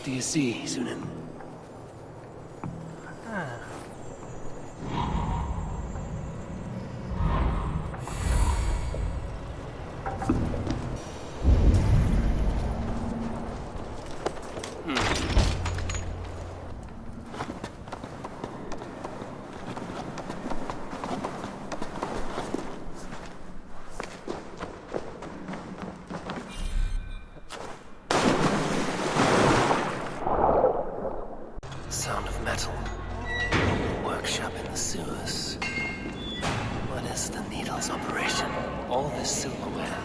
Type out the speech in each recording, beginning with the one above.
What do you see, Sunan? Sound of metal. Workshop in the sewers. What is the Needle's operation? All this silverware,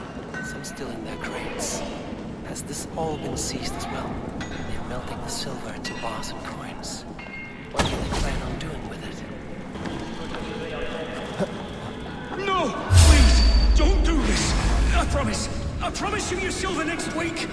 some still in their crates. Has this all been seized as well? They're melting the silver into bars and coins. What do they plan on doing with it? No! Please! Don't do this! I promise! I promise you your silver next week!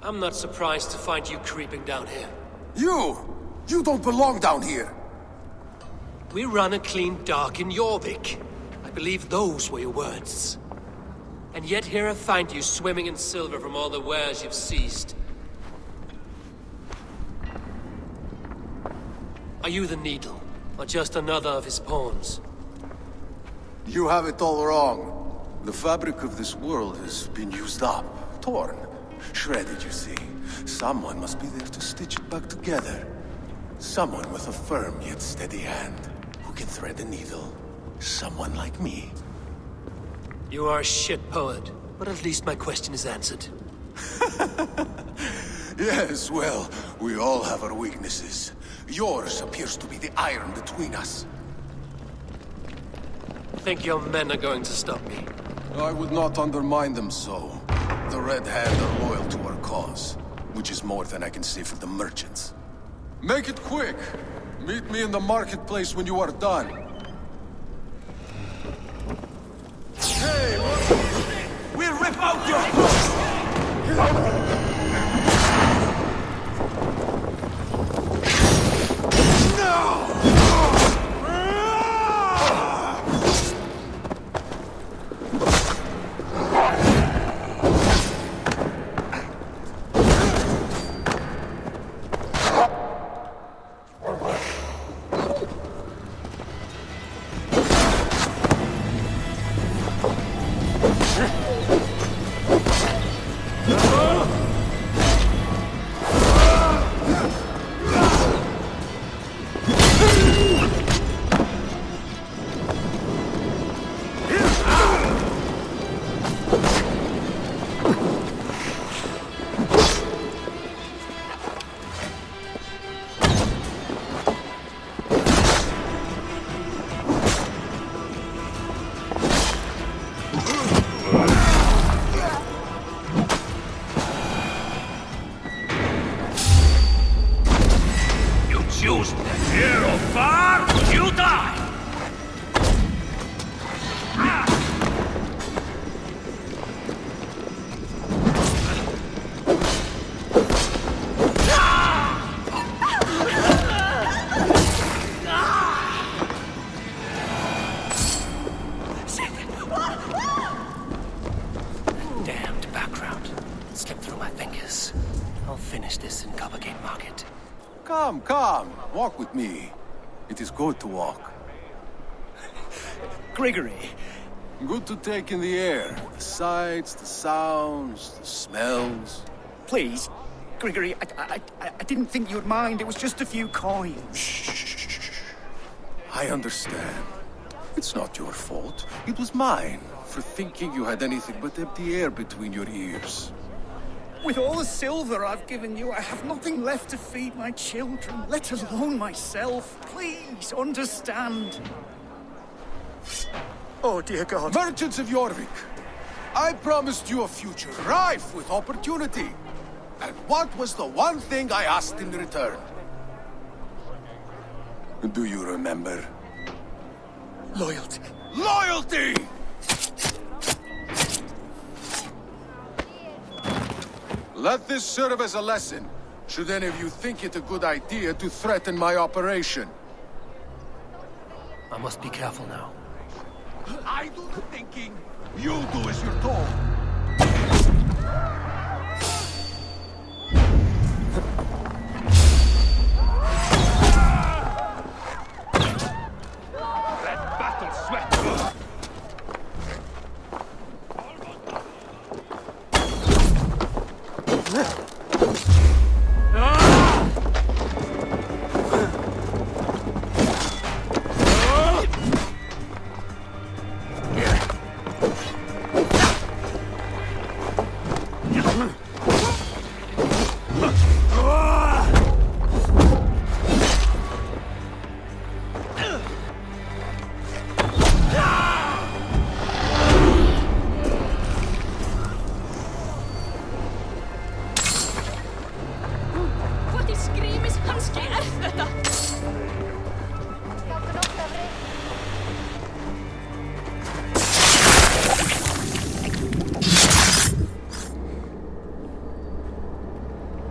I'm not surprised to find you creeping down here. You don't belong down here! We run a clean dock in Jorvik. I believe those were your words. And yet here I find you swimming in silver from all the wares you've seized. Are you the Needle, or just another of his pawns? You have it all wrong. The fabric of this world has been used up, torn, shredded, you see. Someone must be there to stitch it back together. Someone with a firm yet steady hand, who can thread a needle. Someone like me. You are a shit poet, but at least my question is answered. Yes, well, we all have our weaknesses. Yours appears to be the iron between us. Think your men are going to stop me? I would not undermine them so. The Red Hand are loyal to our cause, which is more than I can say for the merchants. Make it quick! Meet me in the marketplace when you are done. Hey, we'll rip out your throats! Choose near or far, you die! Damned background. Slipped through my fingers. I'll finish this in Coppergate Market. Come, come, walk with me. It is good to walk. Gregory. Good to take in the air. The sights, the sounds, the smells. Please, Gregory, I didn't think you'd mind. It was just a few coins. Shh. I understand. It's not your fault. It was mine, for thinking you had anything but empty air between your ears. With all the silver I've given you, I have nothing left to feed my children, let alone myself. Please, understand. Oh, dear God. Merchants of Jorvik, I promised you a future rife with opportunity. And what was the one thing I asked in return? Do you remember? Loyalty. Loyalty! Let this serve as a lesson, should any of you think it a good idea to threaten my operation. I must be careful now. I do the thinking, you do as you're told.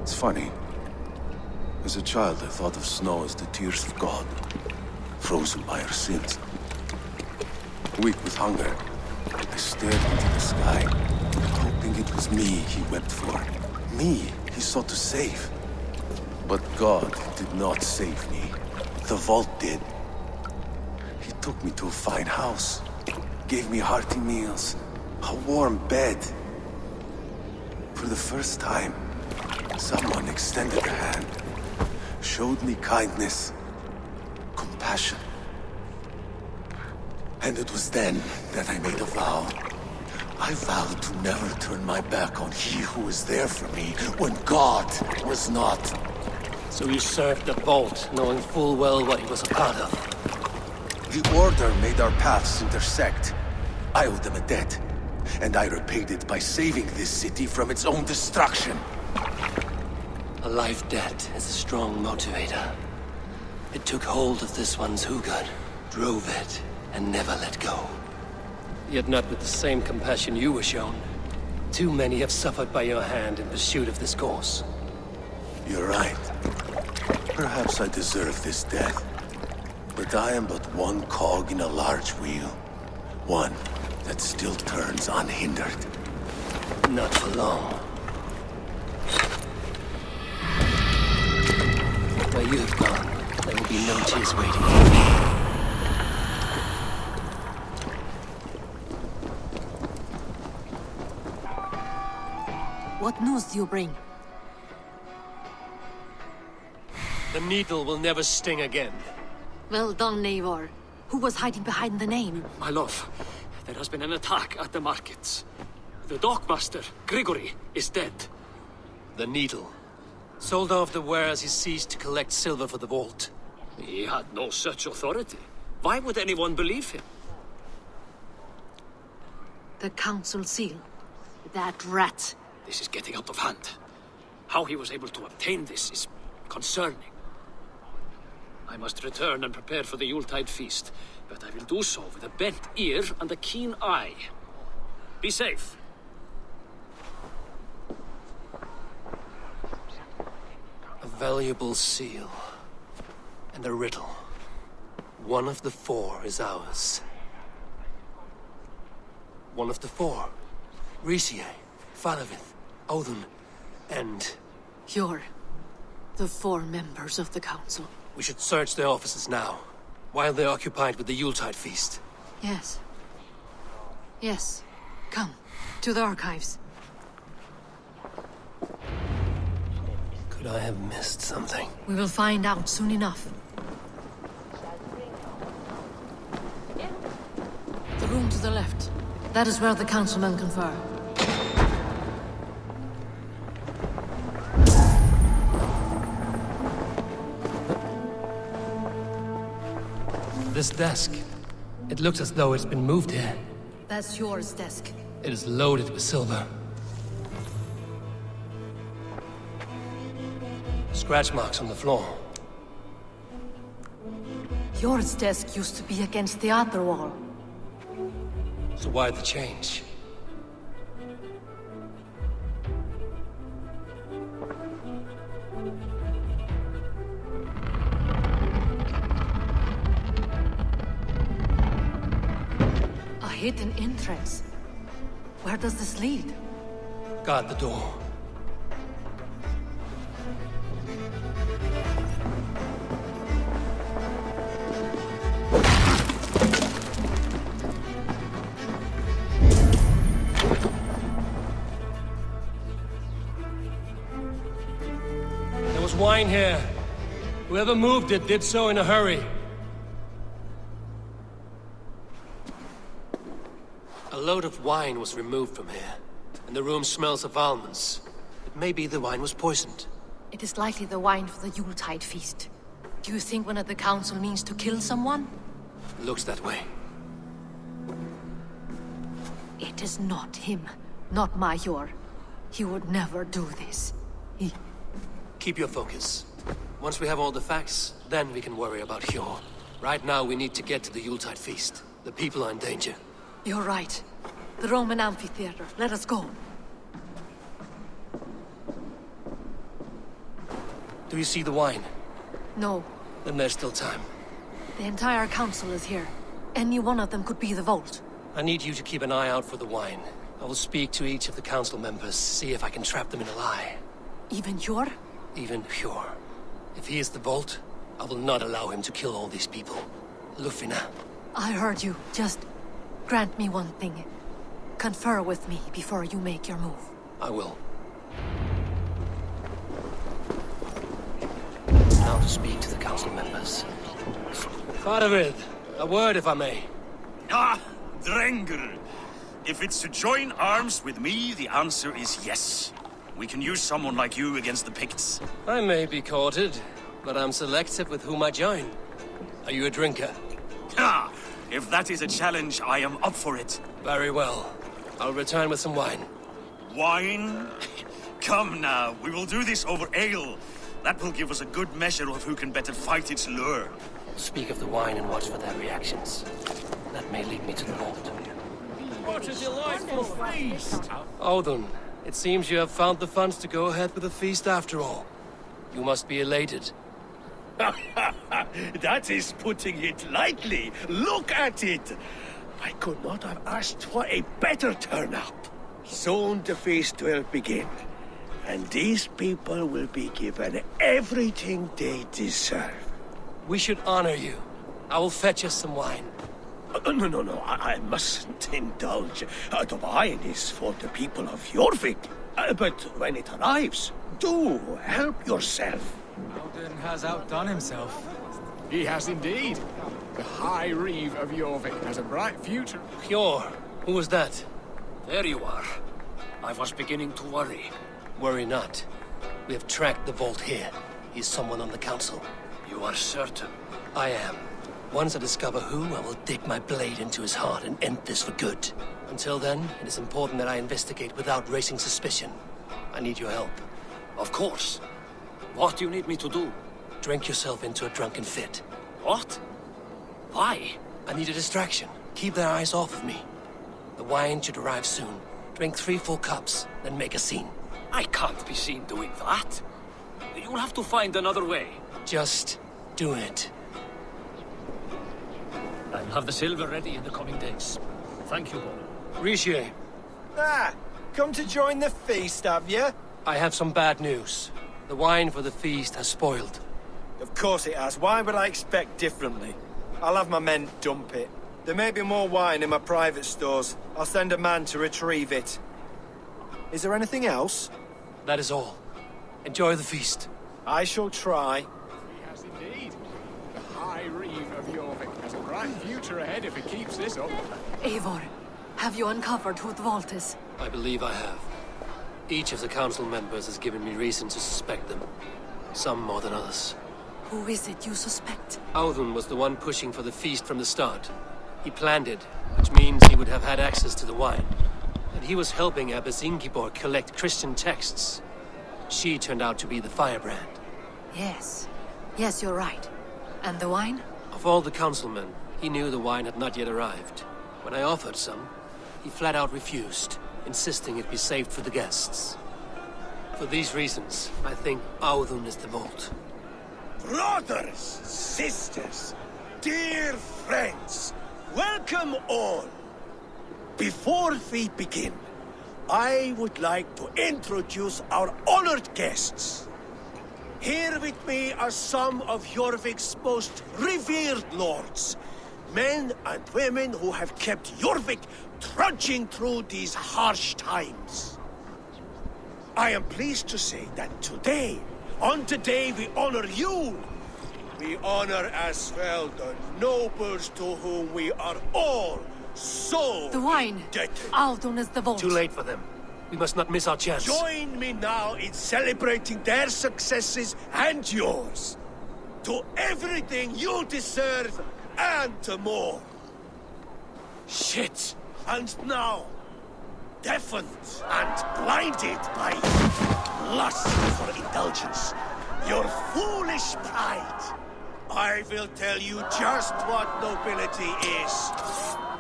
It's funny. As a child, I thought of snow as the tears of God, frozen by our sins. Weak with hunger, I stared into the sky, hoping it was me he wept for. Me he sought to save. But God did not save me. The vault did. He took me to a fine house, gave me hearty meals, a warm bed. For the first time, someone extended a hand, showed me kindness, compassion. And it was then that I made a vow. I vowed to never turn my back on he who was there for me when God was not. So you served the Vault, knowing full well what he was a part of. The Order made our paths intersect. I owed them a debt, and I repaid it by saving this city from its own destruction. A life debt is a strong motivator. It took hold of this one's Hugad, drove it, and never let go. Yet not with the same compassion you were shown. Too many have suffered by your hand in pursuit of this course. You're right. Perhaps I deserve this death. But I am but one cog in a large wheel. One that still turns unhindered. Not for long. Where you have gone, there will be no tears waiting for me. What news do you bring? The needle will never sting again. Well done, Eivor. Who was hiding behind the name? My love, there has been an attack at the markets. The dockmaster, Grigory, is dead. The needle. Sold off the wares he ceased to collect silver for the vault. He had no such authority. Why would anyone believe him? The council seal. That rat. This is getting out of hand. How he was able to obtain this is concerning. I must return and prepare for the Yuletide feast, but I will do so with a bent ear and a keen eye. Be safe. A valuable seal. And a riddle. One of the four is ours. One of the four. Riesier, Falavith, Odin, and... You're the four members of the council. We should search their offices now, while they're occupied with the Yuletide feast. Yes. Yes. Come, to the archives. Could I have missed something? We will find out soon enough. room to the left. That is where the councilmen confer. This desk. It looks as though it's been moved here. That's yours, desk. It is loaded with silver. Scratch marks on the floor. Yours desk used to be against the other wall. So why the change? A hidden entrance. Where does this lead? Guard the door. There was wine here. Whoever moved it did so in a hurry. A load of wine was removed from here, and the room smells of almonds. It may be the wine was poisoned. It is likely the wine for the Yuletide feast. Do you think one of the council means to kill someone? Looks that way. It is not him, not Major. He would never do this. Keep your focus. Once we have all the facts, then we can worry about Hjor. Right now, we need to get to the Yuletide feast. The people are in danger. You're right. The Roman amphitheater. Let us go. Do you see the wine? No. Then there's still time. The entire council is here. Any one of them could be the vault. I need you to keep an eye out for the wine. I will speak to each of the council members, see if I can trap them in a lie. Even Hjor? Even Hjor. If he is the vault, I will not allow him to kill all these people. Lufina. I heard you. Just grant me one thing. Confer with me before you make your move. I will. Now to speak to the council members. Faravid, a word if I may. Ah, Drengr. If it's to join arms with me, the answer is yes. We can use someone like you against the Picts. I may be courted, but I'm selective with whom I join. Are you a drinker? Ah, if that is a challenge, I am up for it. Very well. I'll return with some wine. Wine? Come now, we will do this over ale. That will give us a good measure of who can better fight its lure. Speak of the wine and watch for their reactions. That may lead me to the vault. What a delightful feast! Odin, it seems you have found the funds to go ahead with the feast after all. You must be elated. That is putting it lightly. Look at it. I could not have asked for a better turnout. Soon the feast will begin, and these people will be given everything they deserve. We should honor you. I will fetch us some wine. No, I mustn't indulge. The wine is for the people of Jorvik. But when it arrives, do help yourself. Alden has outdone himself. He has indeed. The High Reeve of Jorvik has a bright future. Hjor, who was that? There you are. I was beginning to worry. Worry not. We have tracked the vault here. He's someone on the council. You are certain? I am. Once I discover who, I will dig my blade into his heart and end this for good. Until then, it is important that I investigate without raising suspicion. I need your help. Of course. What do you need me to do? Drink yourself into a drunken fit. What? Why? I need a distraction. Keep their eyes off of me. The wine should arrive soon. Drink 3 full cups, then make a scene. I can't be seen doing that. You'll have to find another way. Just do it. I'll have the silver ready in the coming days. Thank you all. Rishi, Come to join the feast, have you? I have some bad news. The wine for the feast has spoiled. Of course it has. Why would I expect differently? I'll have my men dump it. There may be more wine in my private stores. I'll send a man to retrieve it. Is there anything else? That is all. Enjoy the feast. I shall try. He has indeed. The High Reeve of Jorvik has a bright future ahead if he keeps this up. Eivor, have you uncovered who the vault is? I believe I have. Each of the council members has given me reason to suspect them. Some more than others. Who is it you suspect? Audun was the one pushing for the feast from the start. He planned it, which means he would have had access to the wine. And he was helping Abbess Ingibor collect Christian texts. She turned out to be the firebrand. Yes. Yes, you're right. And the wine? Of all the councilmen, he knew the wine had not yet arrived. When I offered some, he flat out refused, insisting it be saved for the guests. For these reasons, I think Audun is the vault. Brothers, sisters, dear friends, welcome all. Before we begin, I would like to introduce our honored guests. Here with me are some of Jorvik's most revered lords. Men and women who have kept Jorvik trudging through these harsh times. I am pleased to say that today, on the day we honor you, we honor as well the nobles to whom we are all so The wine! indebted. Audun is the vault. Too late for them. We must not miss our chance. Join me now in celebrating their successes and yours. To everything you deserve and more. Shit! And now, deafened and blinded by lust for indulgence, your foolish pride, I will tell you just what nobility is.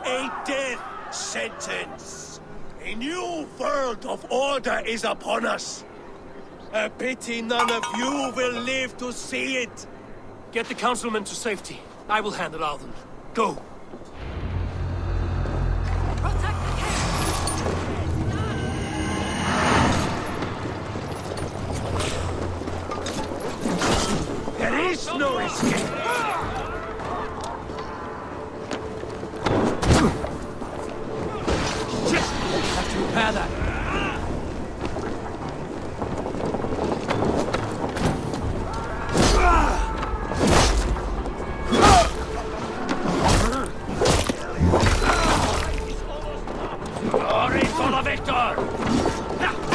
A death sentence. A new world of order is upon us. A pity none of you will live to see it. Get the councilmen to safety. I will handle Audun. Go! Protect the king! There is no escape. Have to repair that. Glory for the victor!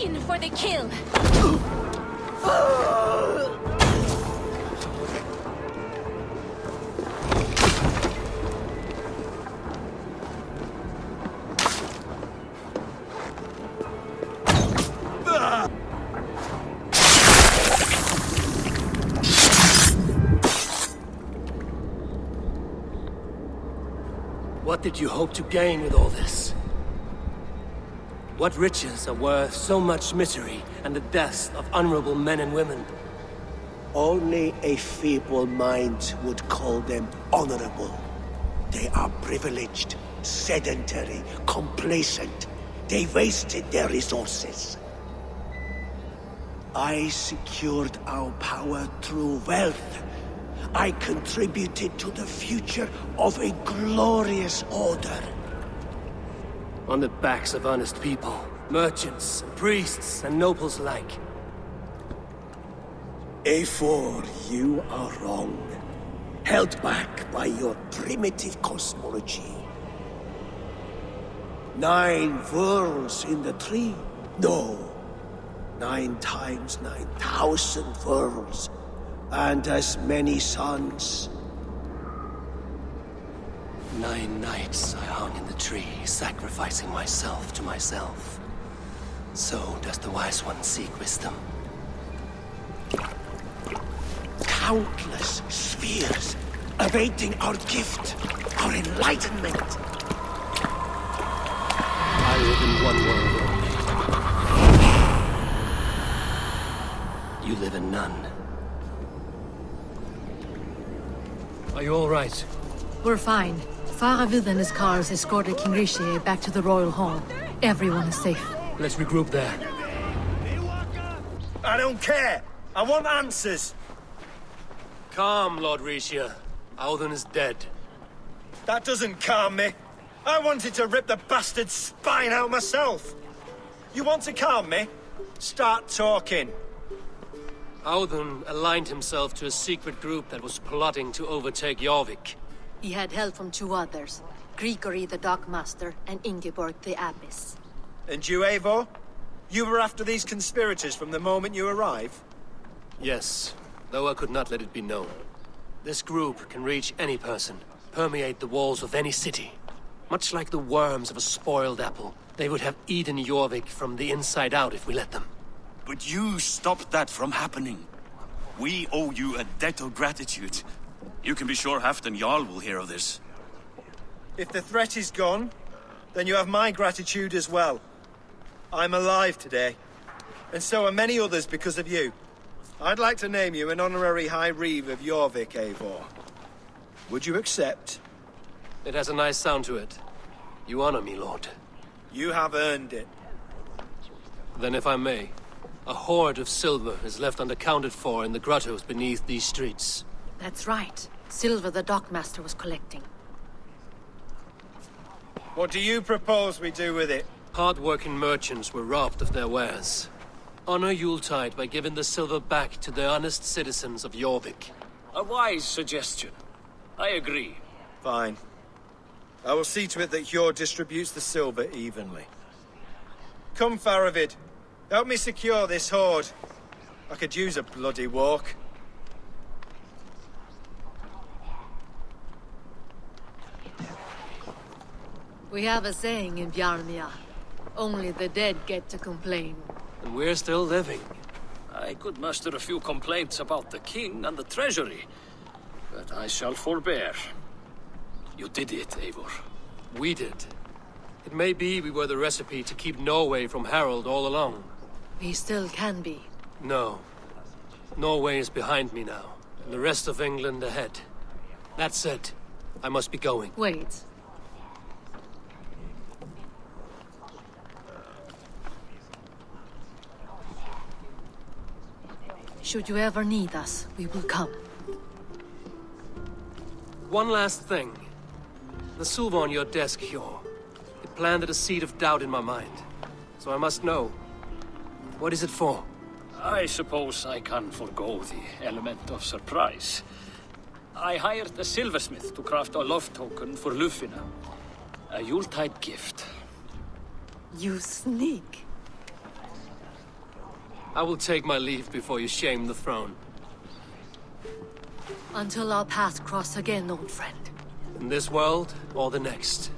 In for the kill. What did you hope to gain with all this? What riches are worth so much misery and the deaths of honorable men and women? Only a feeble mind would call them honorable. They are privileged, sedentary, complacent. They wasted their resources. I secured our power through wealth. I contributed to the future of a glorious order. On the backs of honest people, merchants, and priests, and nobles alike. Eivor, you are wrong. Held back by your primitive cosmology. 9 worlds in the tree? No. 9 times 9,000 worlds. And as many suns. 9 nights I hung in the tree, sacrificing myself to myself. So does the wise one seek wisdom. Countless spheres, awaiting our gift, our enlightenment. I live in one world only. You live in none. Are you all right? We're fine. Faravid and his cars escorted King Rishi back to the Royal Hall. Everyone is safe. Let's regroup there. I don't care. I want answers. Calm, Lord Rishia. Audun is dead. That doesn't calm me. I wanted to rip the bastard's spine out myself. You want to calm me? Start talking. Audun aligned himself to a secret group that was plotting to overtake Jorvik. He had help from 2 others. Grigory the Dockmaster and Ingeborg the Abbess. And you, Eivor? You were after these conspirators from the moment you arrived? Yes, though I could not let it be known. This group can reach any person, permeate the walls of any city. Much like the worms of a spoiled apple, they would have eaten Jorvik from the inside out if we let them. But you stopped that from happening. We owe you a debt of gratitude. You can be sure Halfdan Jarl will hear of this. If the threat is gone, then you have my gratitude as well. I'm alive today, and so are many others because of you. I'd like to name you an honorary High Reeve of Jorvik, Eivor. Would you accept? It has a nice sound to it. You honor me, Lord. You have earned it. Then if I may, a hoard of silver is left unaccounted for in the grottos beneath these streets. That's right. Silver the Dockmaster was collecting. What do you propose we do with it? Hard-working merchants were robbed of their wares. Honor Yuletide by giving the silver back to the honest citizens of Jorvik. A wise suggestion. I agree. Fine. I will see to it that Hjord distributes the silver evenly. Come, Faravid. Help me secure this hoard. I could use a bloody walk. We have a saying in Bjarmia. Only the dead get to complain. And we're still living. I could muster a few complaints about the king and the treasury, but I shall forbear. You did it, Eivor. We did. It may be we were the recipe to keep Norway from Harald all along. We still can be. No. Norway is behind me now, and the rest of England ahead. That said, I must be going. Wait. Should you ever need us, we will come. One last thing. The silver on your desk, Hjor. It planted a seed of doubt in my mind. So I must know. What is it for? I suppose I can forgo the element of surprise. I hired a silversmith to craft a love token for Lufina. A Yuletide gift. You sneak. I will take my leave before you shame the throne. Until our paths cross again, old friend. In this world, or the next.